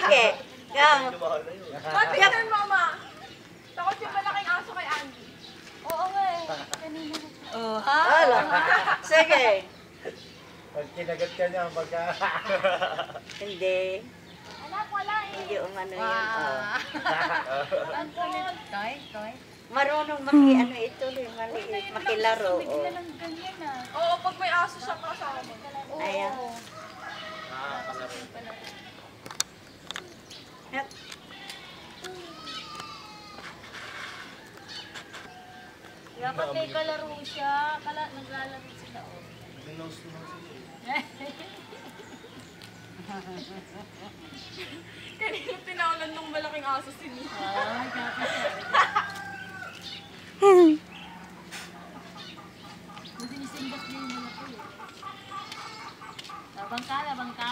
sige. Go. Pati ka nun, mama. Takot yung malaking aso kay Andy. Oo nga eh. Kanina. Oh, ha? Sige. Pag kinagat ka niya, pagka... Hindi. Anak, wala eh. Hindi umano yun. Oh. Ang kulit. Toy, toy. Marunong ano ito, maliit, makilaro. Oh. Bigla ng ganyan ah. Oo, pag may aso siya kasama. Oo. Ayan. Yep. Dapat may kalaro siya. Naglalaro sila oh. Kanina tinawalan ng malaking aso si Nia. Ay, dapat siya. Masinisinggas din yung malaki eh. Labang ka, labang ka.